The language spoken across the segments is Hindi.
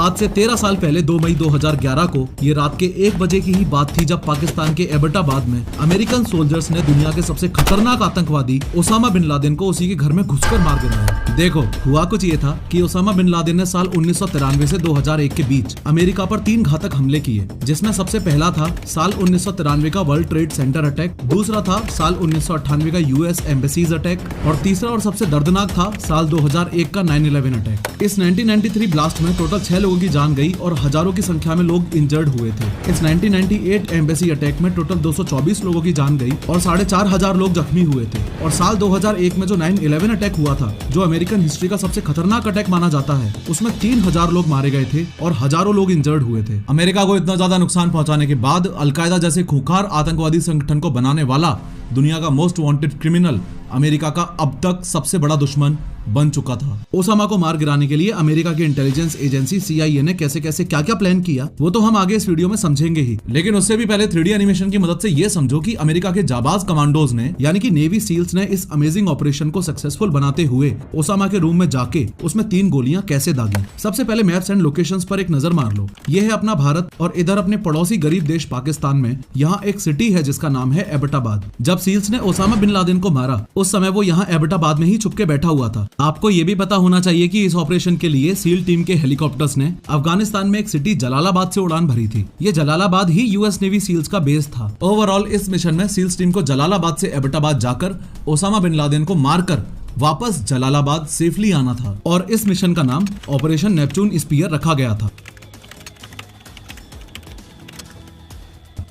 आज से 13 साल पहले 2 मई 2011 को ये रात के 1 बजे की ही बात थी जब पाकिस्तान के एबटाबाद में अमेरिकन सोल्जर्स ने दुनिया के सबसे खतरनाक आतंकवादी ओसामा बिन लादेन को उसी के घर में घुसकर मार गिराया। देखो, हुआ कुछ ये था कि ओसामा बिन लादेन ने साल 1993 से 2001 के बीच अमेरिका पर 3 घातक हमले किए, जिसमें सबसे पहला था साल 1993 का वर्ल्ड ट्रेड सेंटर अटैक, दूसरा था साल 1998 का यूएस एम्बेसीज अटैक और तीसरा और सबसे दर्दनाक था साल 2001 का 9/11 अटैक। इस 1993 ब्लास्ट में टोटल 6 लोगों की जान गई और हजारों की संख्या में लोग इंजर्ड हुए थे। इस 1998 एम्बेसी अटैक में टोटल 224 लोगों की जान गई और 4,500 लोग जख्मी हुए थे। और साल 2001 में जो 9/11 अटैक हुआ था, जो अमेरिकन हिस्ट्री का सबसे खतरनाक अटैक माना जाता है, उसमें 3,000 लोग मारे गए थे और हजारों लोग इंजर्ड हुए थे। अमेरिका को इतना ज्यादा नुकसान पहुंचाने के बाद अलकायदा जैसे खूंखार आतंकवादी संगठन को बनाने वाला दुनिया का मोस्ट वांटेड क्रिमिनल अमेरिका का अब तक सबसे बड़ा दुश्मन बन चुका था। ओसामा को मार गिराने के लिए अमेरिका की इंटेलिजेंस एजेंसी CIA ने कैसे कैसे क्या क्या प्लान किया, वो तो हम आगे इस वीडियो में समझेंगे ही। लेकिन उससे भी पहले 3D एनिमेशन की मदद से ये समझो कि अमेरिका के जाबाज कमांडोज ने यानी कि नेवी सील्स ने इस अमेजिंग ऑपरेशन को सक्सेसफुल बनाते हुए ओसामा के रूम में जाके उसमें 3 गोलियां कैसे दागी। सबसे पहले मैप्स एंड लोकेशंस पर एक नजर मार लो। ये है अपना भारत और इधर अपने पड़ोसी गरीब देश पाकिस्तान में यहाँ एक सिटी है जिसका नाम है एबटाबाद। जब सील्स ने ओसामा बिन लादेन को मारा उस समय वो यहाँ एबटाबाद में ही छुपके बैठा हुआ था। आपको ये भी पता होना चाहिए कि इस ऑपरेशन के लिए सील टीम के हेलीकॉप्टर्स ने अफगानिस्तान में एक सिटी जलालाबाद से उड़ान भरी थी। ये जलालाबाद ही यूएस नेवी सील्स का बेस था। ओवरऑल इस मिशन में सील्स टीम को जलालाबाद से एबटाबाद जाकर ओसामा बिन लादेन को मारकर वापस जलालाबाद सेफली आना था और इस मिशन का नाम ऑपरेशन नेपच्यून स्पीयर रखा गया था।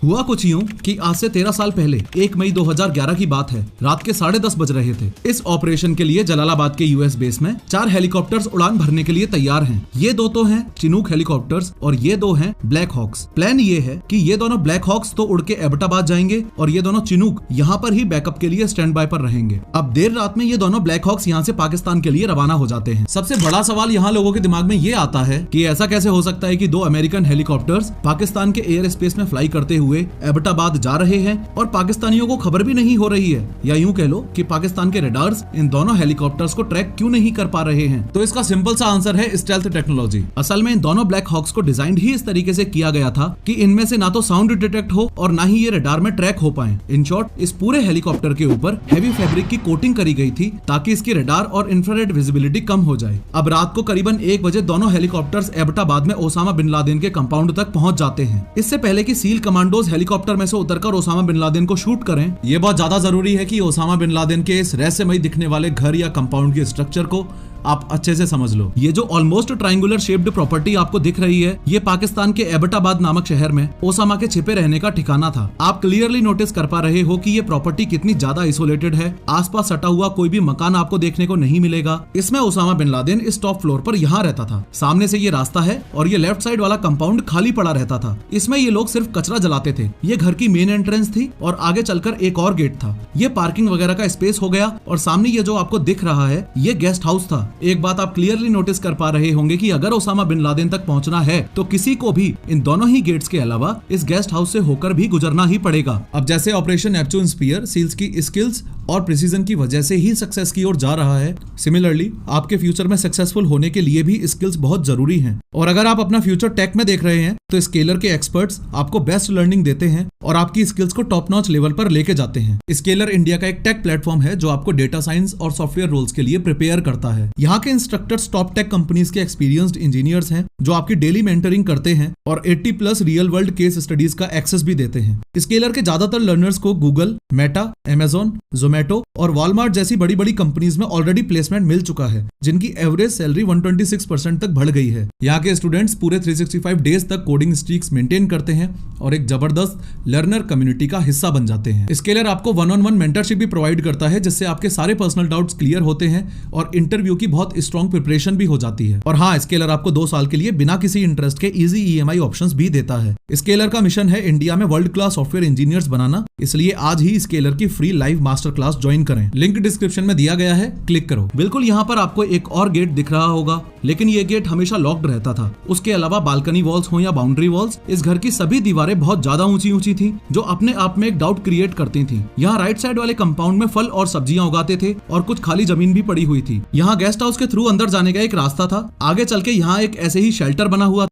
हुआ कुछ यूं कि आज से 13 साल पहले 1 मई 2011 की बात है। रात के 10:30 बज रहे थे। इस ऑपरेशन के लिए जलालाबाद के यूएस बेस में 4 हेलीकॉप्टर्स उड़ान भरने के लिए तैयार हैं। ये 2 तो हैं चिनूक हेलीकॉप्टर्स और ये 2 हैं ब्लैक हॉक्स। प्लान ये है कि ये दोनों ब्लैक हॉक्स तो उड़ के एबटाबाद जाएंगे और ये दोनों चिनूक यहाँ पर ही बैकअप के लिए स्टैंड बाय पर रहेंगे। अब देर रात में ये दोनों ब्लैक हॉक्स यहाँ से पाकिस्तान के लिए रवाना हो जाते हैं। सबसे बड़ा सवाल यहाँ लोगों के दिमाग में ये आता है कि ऐसा कैसे हो सकता है कि 2 अमेरिकन हेलीकॉप्टर्स पाकिस्तान के एयर स्पेस में फ्लाई करते हुए एबटाबाद जा रहे हैं और पाकिस्तानियों को खबर भी नहीं हो रही है, या यूं कह लो कि पाकिस्तान के रडार्स इन दोनों हेलीकॉप्टर्स को ट्रैक क्यों नहीं कर पा रहे हैं। तो इसका सिंपल सा आंसर है स्टेल्थ टेक्नोलॉजी। असल में इन दोनों ब्लैक हॉक्स को डिजाइन ही इस तरीके से किया गया था कि इनमें से ना तो साउंड डिटेक्ट हो और ना ही ये रडार में ट्रैक हो पाए। इन शॉर्ट इस पूरे हेलीकॉप्टर के ऊपर हैवी फैब्रिक की कोटिंग करी गई थी ताकि इसकी रडार और इंफ्रारेड विजिबिलिटी कम हो जाए। अब रात को करीबन 1 बजे दोनों हेलीकॉप्टर्स एबटाबाद में ओसामा बिन लादेन के कंपाउंड तक पहुंच जाते हैं। इससे पहले कि सील कमांडोज हेलीकॉप्टर में से उतरकर ओसामा बिन लादेन को शूट करें, ये बहुत ज्यादा जरूरी है कि ओसामा बिन लादेन के इस रहस्यमयी दिखने वाले घर या कंपाउंड के स्ट्रक्चर को आप अच्छे से समझ लो। ये जो ऑलमोस्ट ट्रायंगुलर शेप्ड प्रॉपर्टी आपको दिख रही है, ये पाकिस्तान के एबटाबाद नामक शहर में ओसामा के छिपे रहने का ठिकाना था। आप क्लियरली नोटिस कर पा रहे हो कि ये प्रॉपर्टी कितनी ज्यादा आइसोलेटेड है। आसपास सटा हुआ कोई भी मकान आपको देखने को नहीं मिलेगा। इसमें ओसामा बिन लादेन इस टॉप फ्लोर पर यहाँ रहता था। सामने से ये रास्ता है और ये लेफ्ट साइड वाला कंपाउंड खाली पड़ा रहता था। इसमें ये लोग सिर्फ कचरा जलाते थे। ये घर की मेन एंट्रेंस थी और आगे चलकर एक और गेट था। ये पार्किंग वगैरह का स्पेस हो गया और सामने ये जो आपको दिख रहा है ये गेस्ट हाउस था। एक बात आप क्लियरली नोटिस कर पा रहे होंगे कि अगर ओसामा बिन लादेन तक पहुंचना है तो किसी को भी इन दोनों ही गेट्स के अलावा इस गेस्ट हाउस से होकर भी गुजरना ही पड़ेगा। अब जैसे ऑपरेशन नेपच्यून स्पीयर सील्स की स्किल्स और प्रिसीजन की वजह से ही सक्सेस की ओर जा रहा है, सिमिलरली आपके फ्यूचर में सक्सेसफुल होने के लिए भी स्किल्स बहुत जरूरी हैं। और अगर आप अपना फ्यूचर टेक में देख रहे हैं तो स्केलर के एक्सपर्ट्स आपको बेस्ट लर्निंग देते हैं और आपकी स्किल्स को टॉप नॉच लेवल पर लेके जाते हैं। स्केलर इंडिया का एक टेक प्लेटफॉर्म है जो आपको डेटा साइंस और सॉफ्टवेयर रोल्स के लिए प्रिपेयर करता है। यहाँ के इंस्ट्रक्टर्स टॉप टेक कंपनीज के एक्सपीरियंस्ड इंजीनियर्स हैं जो आपकी डेली मेंटरिंग करते हैं और 80+ रियल वर्ल्ड केस स्टडीज का एक्सेस भी देते हैं। स्केलर के ज्यादातर लर्नर्स को गूगल, मेटा, अमेजॉन, जोमेटो और वॉलमार्ट जैसी बड़ी बड़ी कंपनीज में ऑलरेडी प्लेसमेंट मिल चुका है, जिनकी एवरेज सैलरी 126% तक बढ़ गई है। यहाँ के स्टूडेंट्स पूरे 365 डेज तक कोडिंग स्ट्रीक्स मेंटेन करते हैं और एक जबरदस्त लर्नर कम्युनिटी का हिस्सा बन जाते हैं। स्केलर आपको 1-on-1 मेंटरशिप भी प्रोवाइड करता है जिससे आपके सारे पर्सनल डाउट्स क्लियर होते हैं और इंटरव्यू की बहुत स्ट्रॉन्ग प्रिपरेशन भी हो जाती है। और हाँ, स्केलर आपको 2 साल के लिए बिना किसी इंटरेस्ट के इजी EMI ऑप्शंस भी देता है। स्केलर का मिशन है इंडिया में वर्ल्ड क्लास सॉफ्टवेयर इंजीनियर्स बनाना, इसलिए आज ही स्केलर की free live master class join करें। लिंक डिस्क्रिप्शन में दिया गया है, क्लिक करो। बिल्कुल यहाँ पर आपको एक और गेट दिख रहा होगा, लेकिन ये गेट हमेशा लॉक्ड रहता था। उसके अलावा बालकनी वॉल्स हो या बाउंड्री वॉल्स, इस घर की सभी दीवारें बहुत ज्यादा ऊंची ऊंची थी जो अपने आप में एक डाउट क्रिएट करती थी। यहाँ राइट साइड वाले कंपाउंड में फल और सब्जियां उगाते थे और कुछ खाली जमीन भी पड़ी हुई थी। यहाँ गेस्ट गेस्ट हाउस के थ्रू अंदर जाने का एक रास्ता था। आगे चल के यहाँ एक ऐसे ही शेल्टर बना हुआ